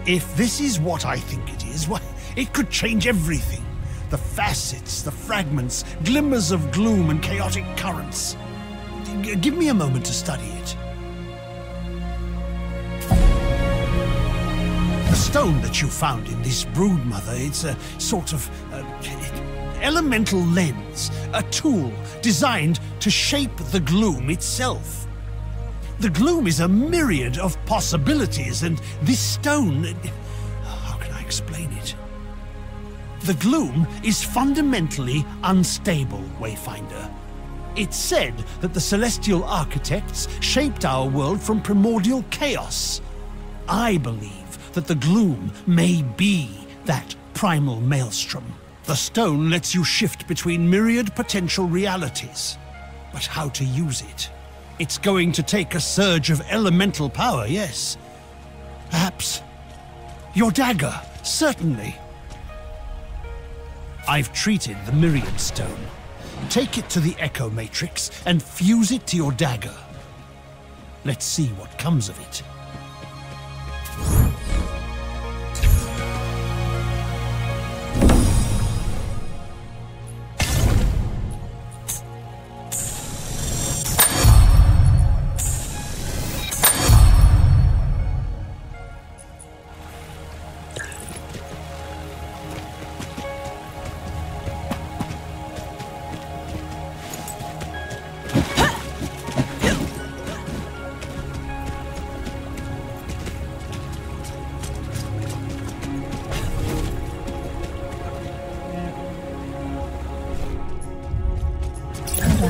If this is what I think it is, why, it could change everything. The facets, the fragments, glimmers of gloom and chaotic currents. Give me a moment to study it. The stone that you found in this broodmother, it's a sort of elemental lens, a tool designed to shape the gloom itself. The gloom is a myriad of possibilities, and this stone... How can I explain it? The gloom is fundamentally unstable, Wayfinder. It's said that the celestial architects shaped our world from primordial chaos. I believe that the gloom may be that primal maelstrom. The stone lets you shift between myriad potential realities. But how to use it? It's going to take a surge of elemental power, yes. Perhaps your dagger, certainly. I've treated the Myriad Stone. Take it to the Echo Matrix and fuse it to your dagger. Let's see what comes of it.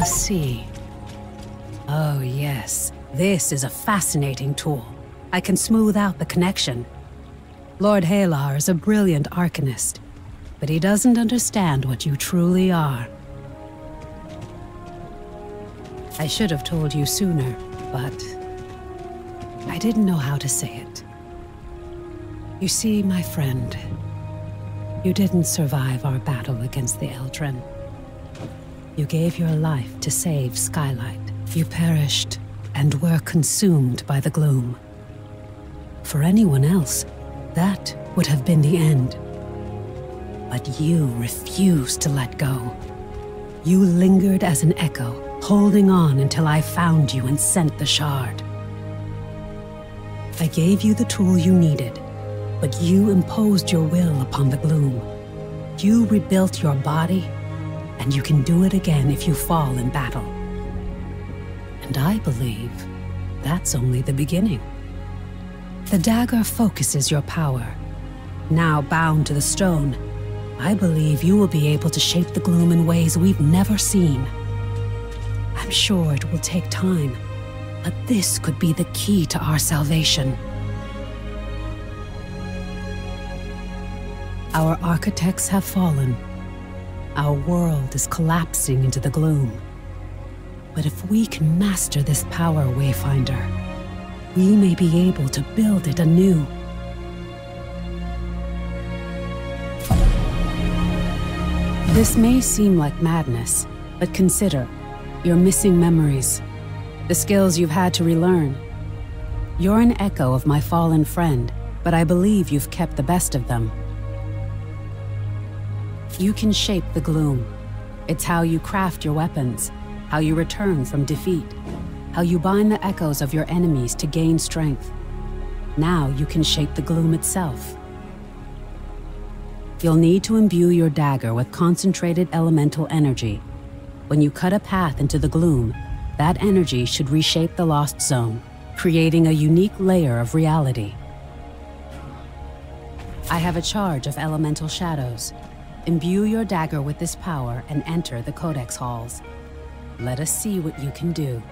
See. Oh, yes. This is a fascinating tool. I can smooth out the connection. Lord Halar is a brilliant arcanist, but he doesn't understand what you truly are. I should have told you sooner, but I didn't know how to say it. You see, my friend, you didn't survive our battle against the Eldrin. You gave your life to save Skylight. You perished and were consumed by the gloom. For anyone else, that would have been the end. But you refused to let go. You lingered as an echo, holding on until I found you and sent the shard. I gave you the tool you needed, but you imposed your will upon the gloom. You rebuilt your body, and you can do it again if you fall in battle. And I believe that's only the beginning. The dagger focuses your power. Now bound to the stone, I believe you will be able to shape the gloom in ways we've never seen. I'm sure it will take time, but this could be the key to our salvation. Our architects have fallen. Our world is collapsing into the gloom. But if we can master this power, Wayfinder, we may be able to build it anew. This may seem like madness, but consider, you're missing memories, the skills you've had to relearn. You're an echo of my fallen friend, but I believe you've kept the best of them. You can shape the gloom. It's how you craft your weapons, how you return from defeat, how you bind the echoes of your enemies to gain strength. Now you can shape the gloom itself. You'll need to imbue your dagger with concentrated elemental energy. When you cut a path into the gloom, that energy should reshape the lost zone, creating a unique layer of reality. I have a charge of elemental shadows. Imbue your dagger with this power and enter the Codex halls. Let us see what you can do.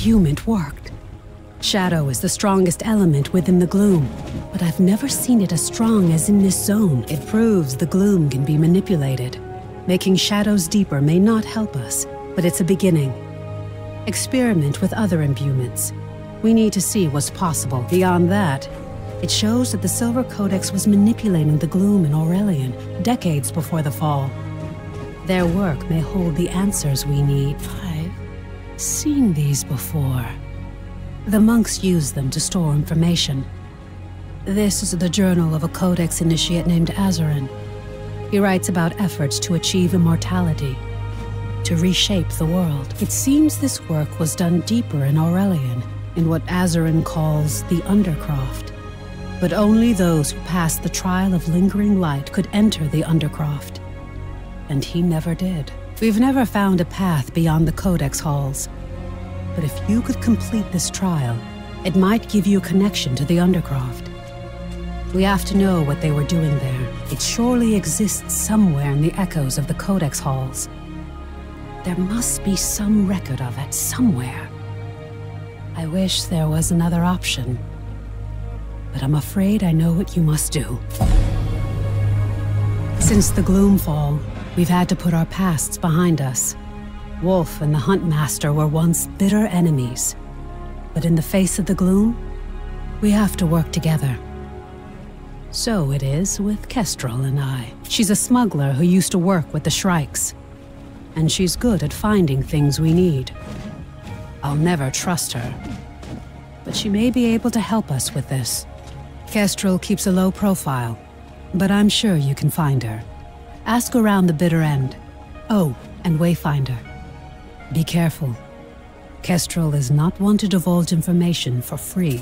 imbumement worked. Shadow is the strongest element within the gloom, but I've never seen it as strong as in this zone. It proves the gloom can be manipulated. Making shadows deeper may not help us, but it's a beginning. Experiment with other imbuments. We need to see what's possible. Beyond that, it shows that the Silver Codex was manipulating the gloom in Aurelian decades before the fall. Their work may hold the answers we need. I've seen these before. The monks use them to store information. This is the journal of a Codex initiate named Azarin. He writes about efforts to achieve immortality, to reshape the world. It seems this work was done deeper in Aurelian, in what Azarin calls the Undercroft. But only those who passed the trial of lingering light could enter the Undercroft. And he never did. We've never found a path beyond the Codex halls. But if you could complete this trial, it might give you a connection to the Undercroft. We have to know what they were doing there. It surely exists somewhere in the echoes of the Codex halls. There must be some record of it somewhere. I wish there was another option. But I'm afraid I know what you must do. Since the Gloomfall, we've had to put our pasts behind us. Wolf and the Huntmaster were once bitter enemies. But in the face of the gloom, we have to work together. So it is with Kestrel and I. She's a smuggler who used to work with the Shrikes. And she's good at finding things we need. I'll never trust her. But she may be able to help us with this. Kestrel keeps a low profile, but I'm sure you can find her. Ask around the bitter end. Oh, and Wayfinder. Be careful. Kestrel is not one to divulge information for free.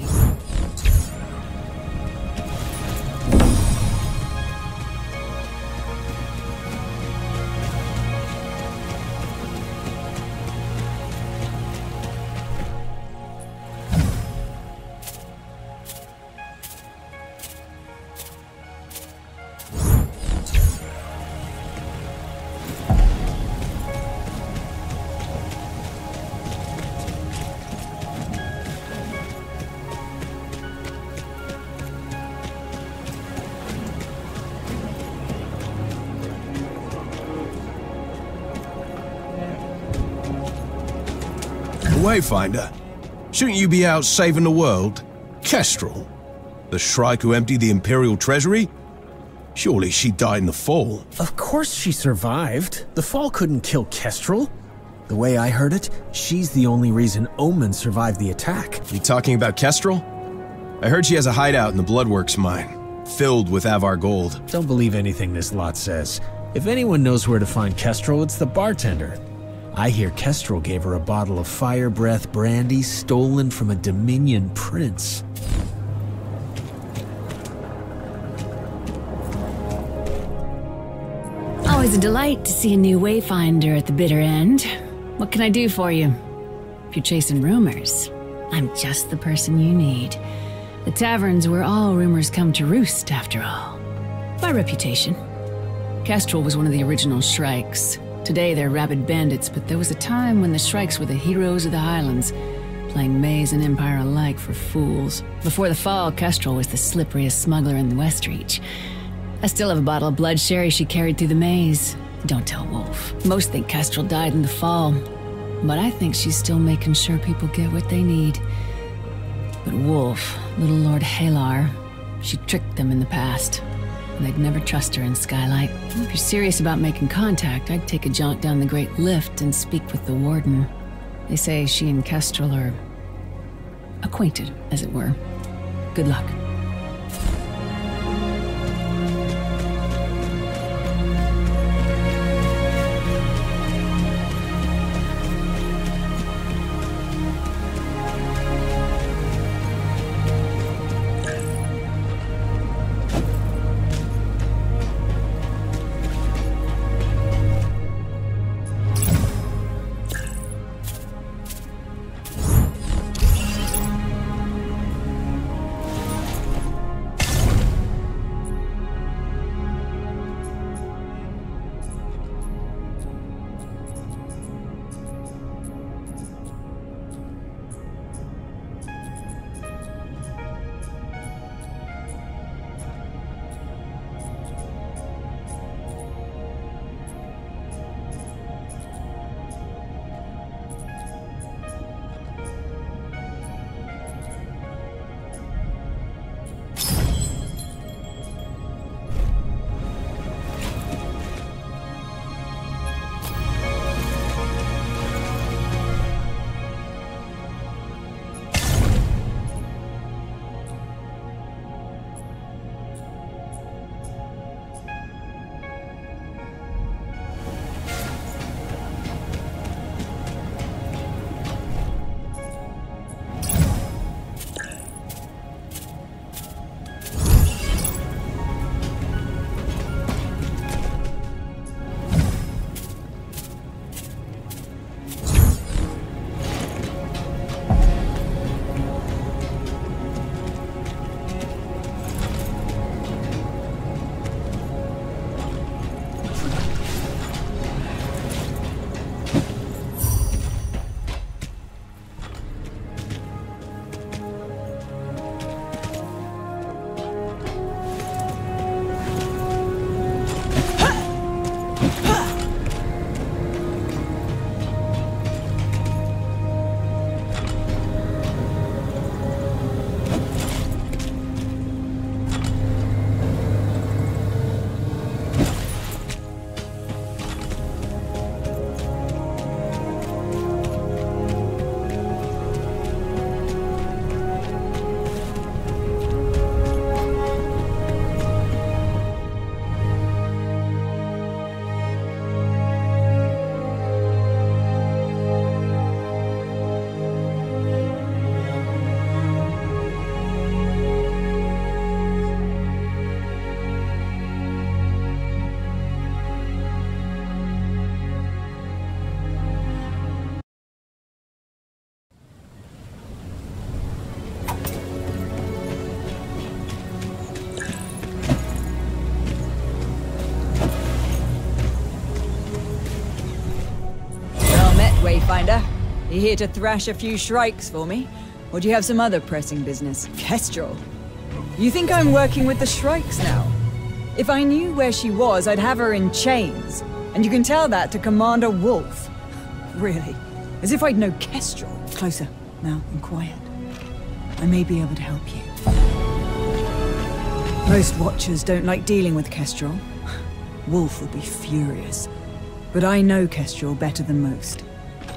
Wayfinder, shouldn't you be out saving the world? Kestrel, the Shrike who emptied the Imperial treasury? Surely she died in the fall. Of course she survived. The fall couldn't kill Kestrel. The way I heard it, she's the only reason Omen survived the attack. You talking about Kestrel? I heard she has a hideout in the Bloodworks mine, filled with Avar gold. Don't believe anything this lot says. If anyone knows where to find Kestrel, it's the bartender. I hear Kestrel gave her a bottle of fire breath brandy stolen from a Dominion prince. Always a delight to see a new Wayfinder at the bitter end. What can I do for you? If you're chasing rumors, I'm just the person you need. The tavern's where all rumors come to roost, after all. By reputation. Kestrel was one of the original Shrikes. Today they're rabid bandits, but there was a time when the Shrikes were the heroes of the Highlands, playing Maze and Empire alike for fools. Before the fall, Kestrel was the slipperiest smuggler in the Westreach. I still have a bottle of blood sherry she carried through the maze. Don't tell Wolf. Most think Kestrel died in the fall, but I think she's still making sure people get what they need. But Wolf, little Lord Halar, she tricked them in the past. They'd never trust her in Skylight. If you're serious about making contact, I'd take a jaunt down the Great Lift and speak with the Warden. They say she and Kestrel are acquainted, as it were. Good luck. Wayfinder, you here to thrash a few shrikes for me? Or do you have some other pressing business? Kestrel? You think I'm working with the shrikes now? If I knew where she was, I'd have her in chains. And you can tell that to Commander Wolf. Really? As if I'd know Kestrel. Closer, now, and quiet. I may be able to help you. Most Watchers don't like dealing with Kestrel. Wolf will be furious. But I know Kestrel better than most.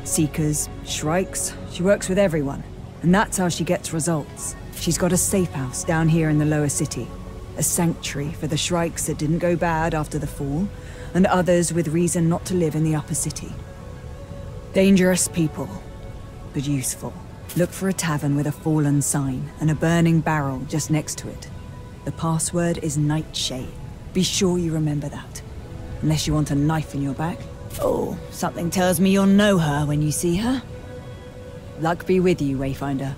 Seekers, shrikes, she works with everyone. And that's how she gets results. She's got a safe house down here in the lower city. A sanctuary for the shrikes that didn't go bad after the fall, and others with reason not to live in the upper city. Dangerous people, but useful. Look for a tavern with a fallen sign and a burning barrel just next to it. The password is Nightshade. Be sure you remember that. Unless you want a knife in your back. Oh, something tells me you'll know her when you see her. Luck be with you, Wayfinder.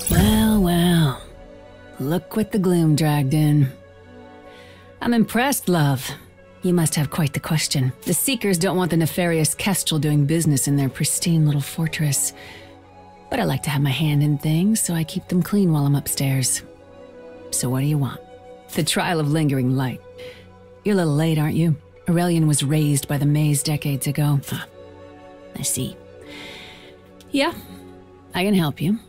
Well, well. Look what the gloom dragged in. I'm impressed, love. You must have quite the question. The Seekers don't want the nefarious Kestrel doing business in their pristine little fortress. But I like to have my hand in things, so I keep them clean while I'm upstairs. So what do you want? The trial of lingering light. You're a little late, aren't you? Aurelian was raised by the maze decades ago. Ah, I see. Yeah, I can help you.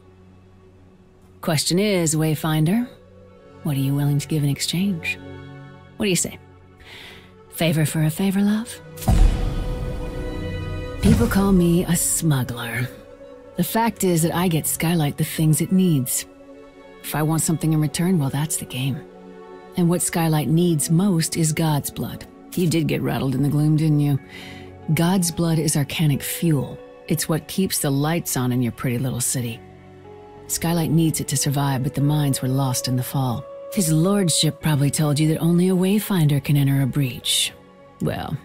Question is, Wayfinder, what are you willing to give in exchange? What do you say? Favor for a favor, love? People call me a smuggler. The fact is that I get Skylight the things it needs. If I want something in return, well, that's the game. And what Skylight needs most is God's blood. You did get rattled in the gloom, didn't you? God's blood is arcanic fuel. It's what keeps the lights on in your pretty little city. Skylight needs it to survive, but the mines were lost in the fall. His lordship probably told you that only a Wayfinder can enter a breach. Well,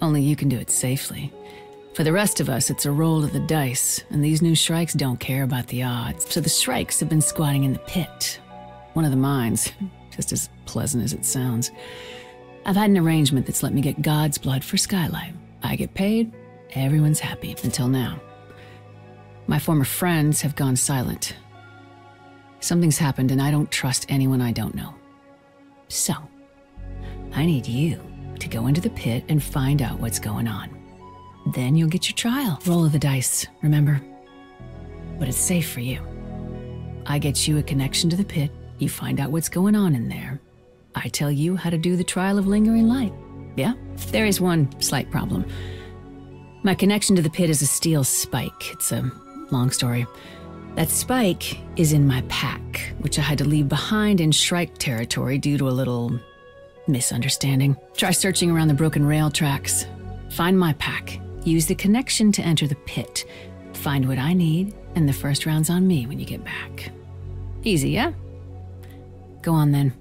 only you can do it safely. For the rest of us, it's a roll of the dice, and these new shrikes don't care about the odds. So the shrikes have been squatting in the pit. One of the mines, just as pleasant as it sounds. I've had an arrangement that's let me get God's blood for Skylight. I get paid, everyone's happy, until now. My former friends have gone silent. Something's happened and I don't trust anyone I don't know. So, I need you to go into the pit and find out what's going on. Then you'll get your trial. Roll of the dice, remember? But it's safe for you. I get you a connection to the pit, you find out what's going on in there. I tell you how to do the trial of lingering light. Yeah? There is one slight problem. My connection to the pit is a steel spike. It's a long story. That spike is in my pack, which I had to leave behind in Shrike territory due to a little misunderstanding. Try searching around the broken rail tracks. Find my pack. Use the connection to enter the pit. Find what I need, and the first round's on me when you get back. Easy, yeah? Go on then.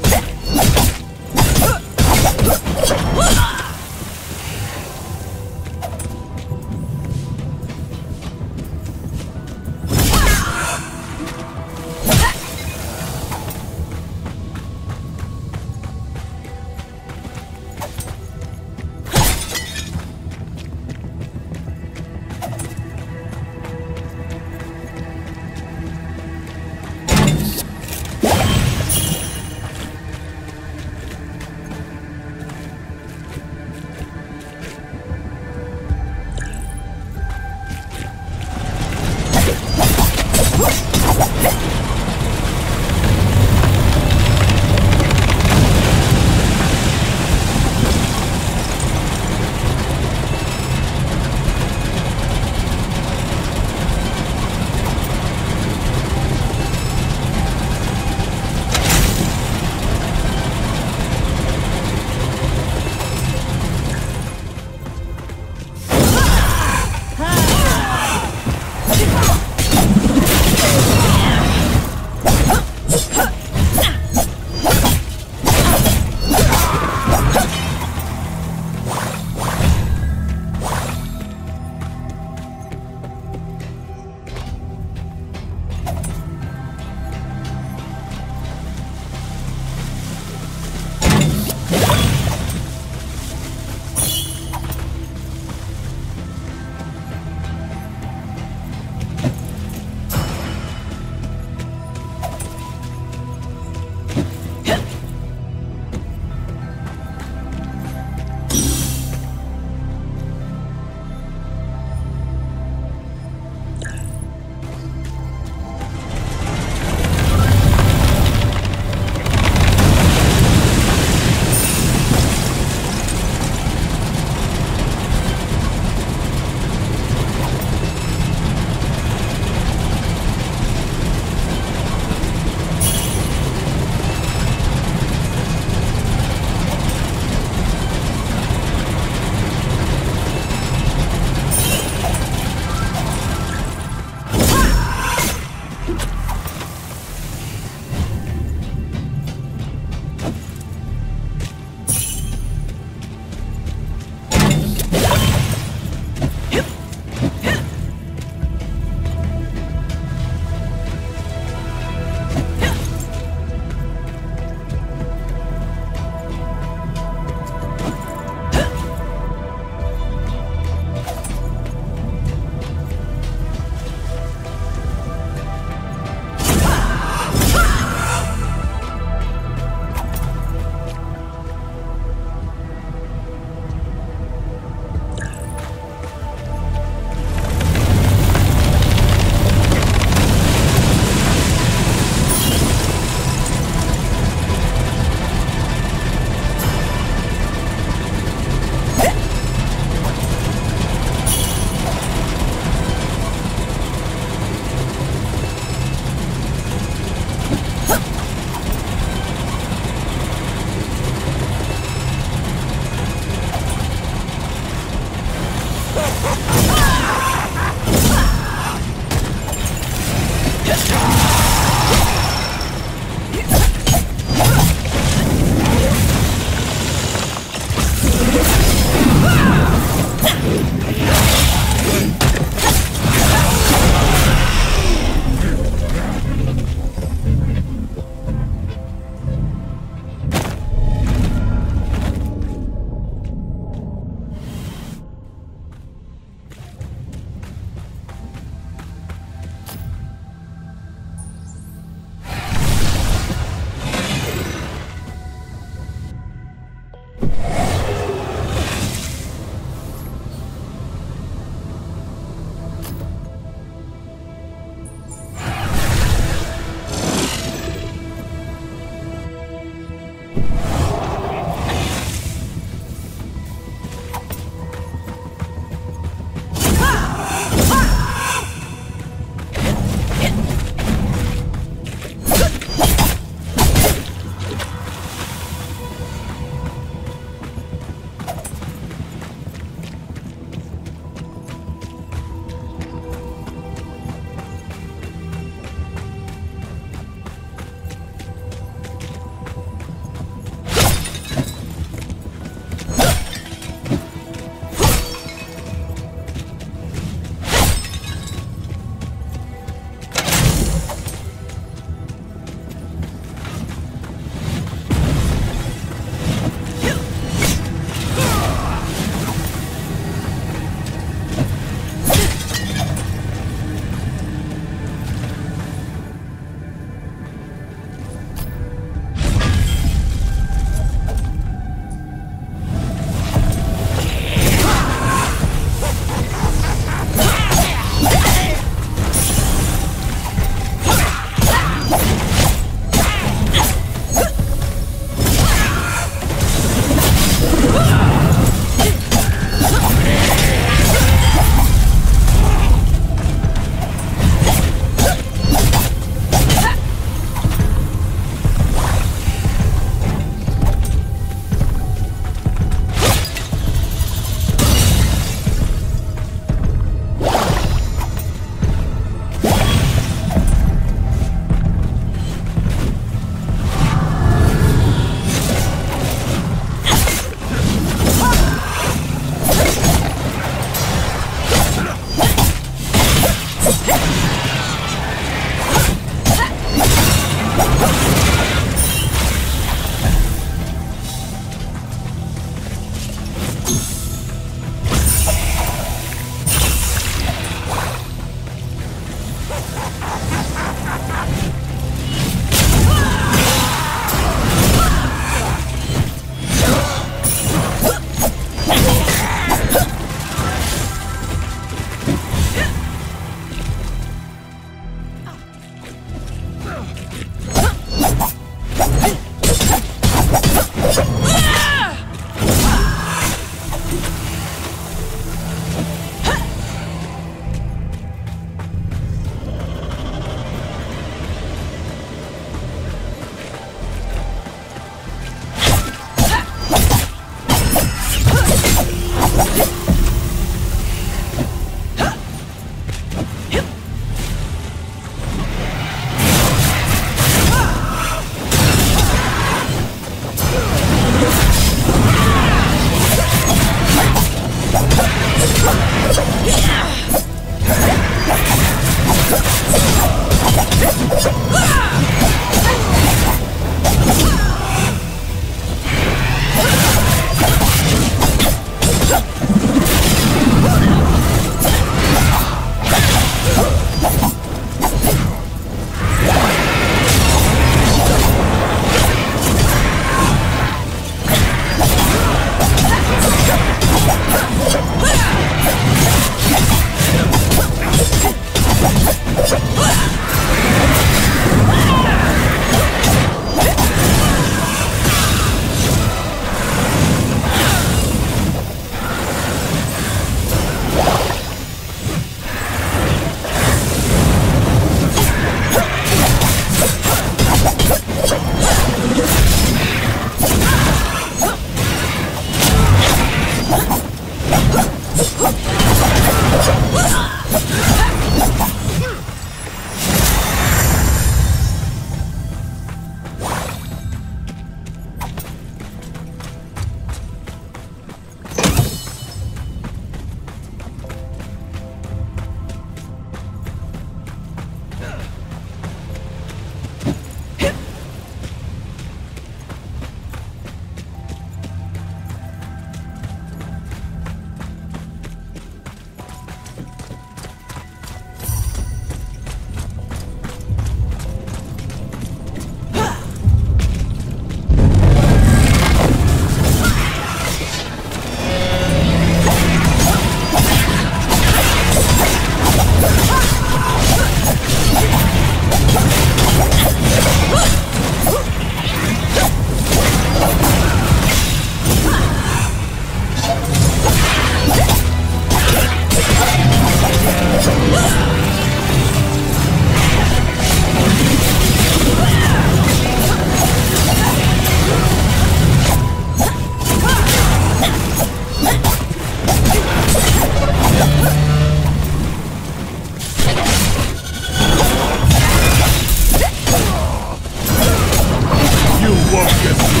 This.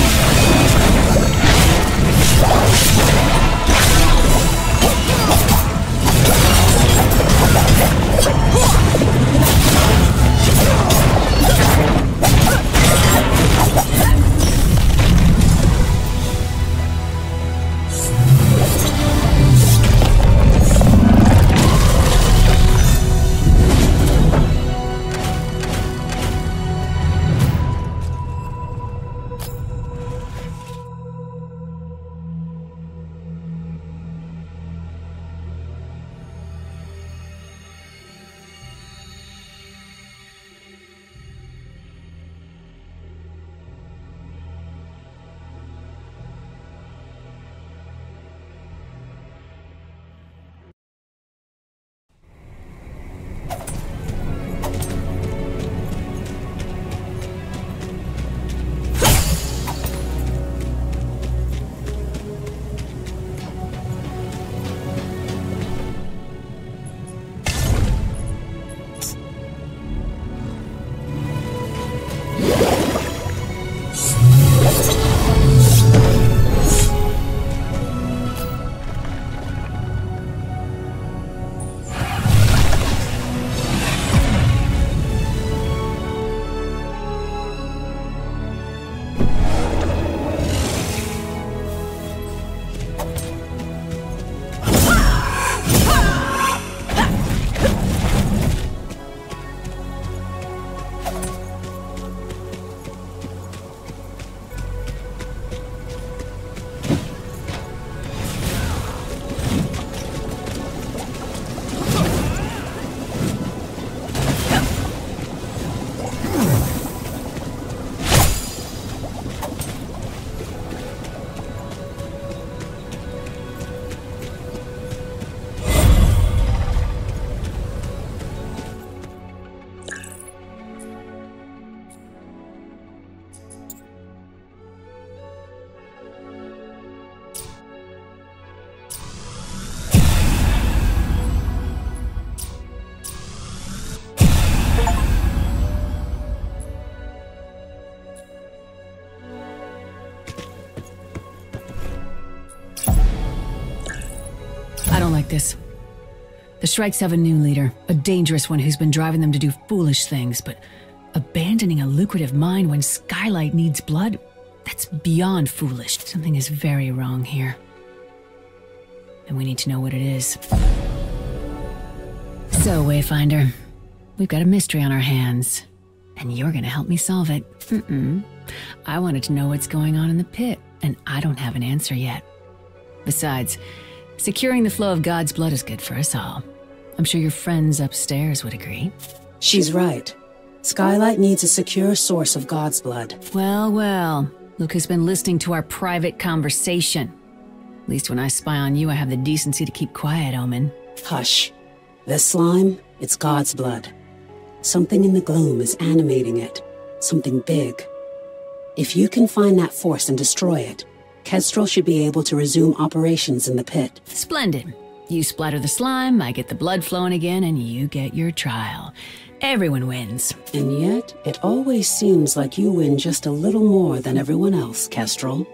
The Shrikes have a new leader, a dangerous one who's been driving them to do foolish things, but abandoning a lucrative mine when Skylight needs blood? That's beyond foolish. Something is very wrong here. And we need to know what it is. So, Wayfinder, we've got a mystery on our hands, and you're gonna help me solve it. I wanted to know what's going on in the pit, and I don't have an answer yet. Besides, securing the flow of God's blood is good for us all. I'm sure your friends upstairs would agree. She's right. Skylight needs a secure source of God's blood. Well, well. Luke has been listening to our private conversation. At least when I spy on you, I have the decency to keep quiet, Omen. Hush. This slime, it's God's blood. Something in the gloom is animating it. Something big. If you can find that force and destroy it, Kestrel should be able to resume operations in the pit. Splendid. You splatter the slime, I get the blood flowing again, and you get your trial. Everyone wins. And yet, it always seems like you win just a little more than everyone else, Kestrel.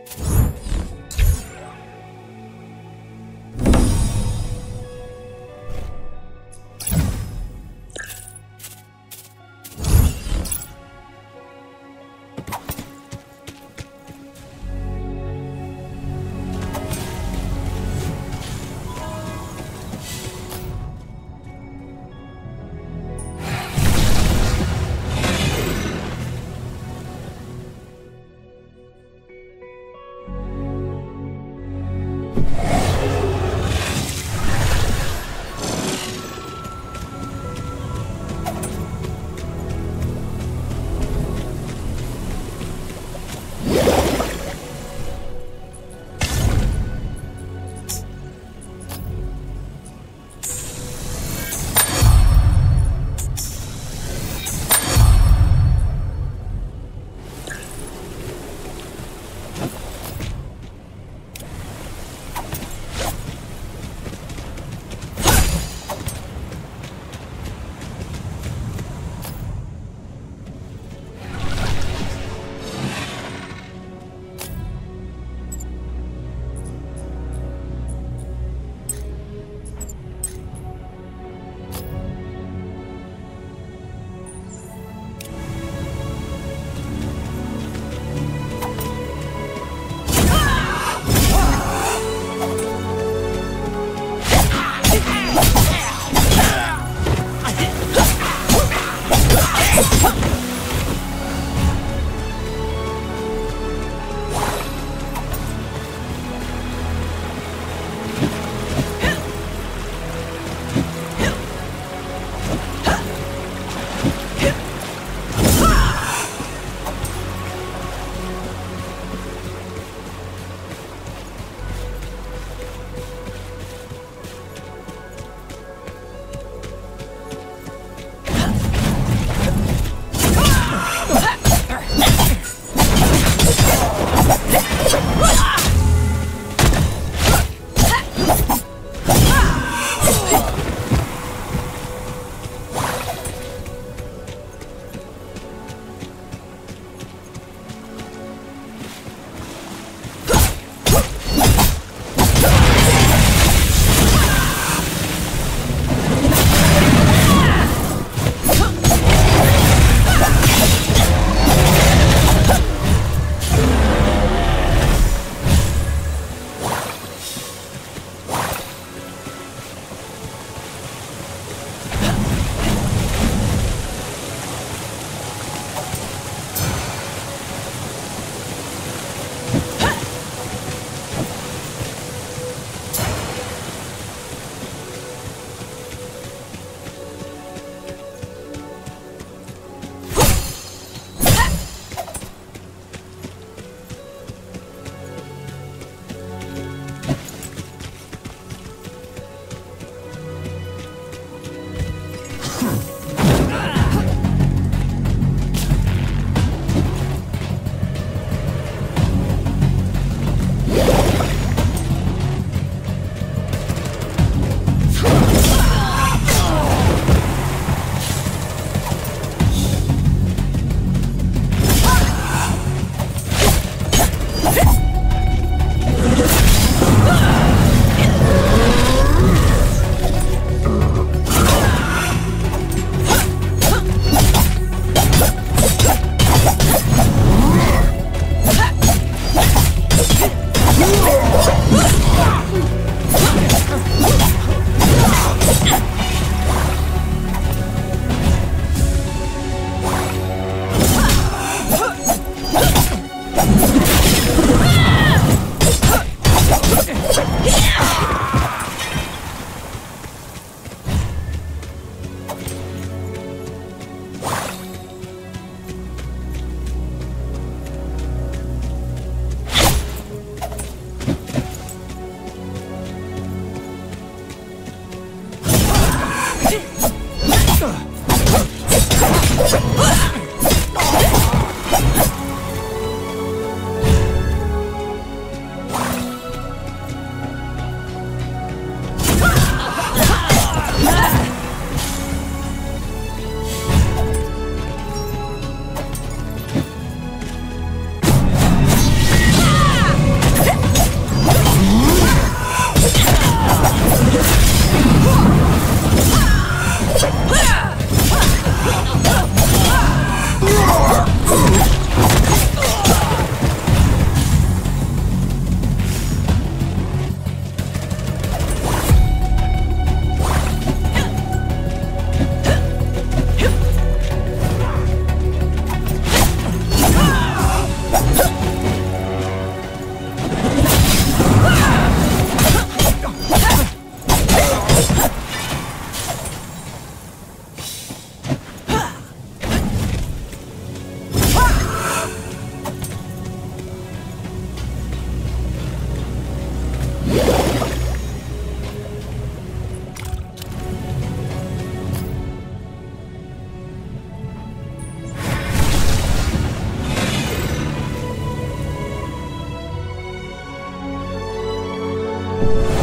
Aegis.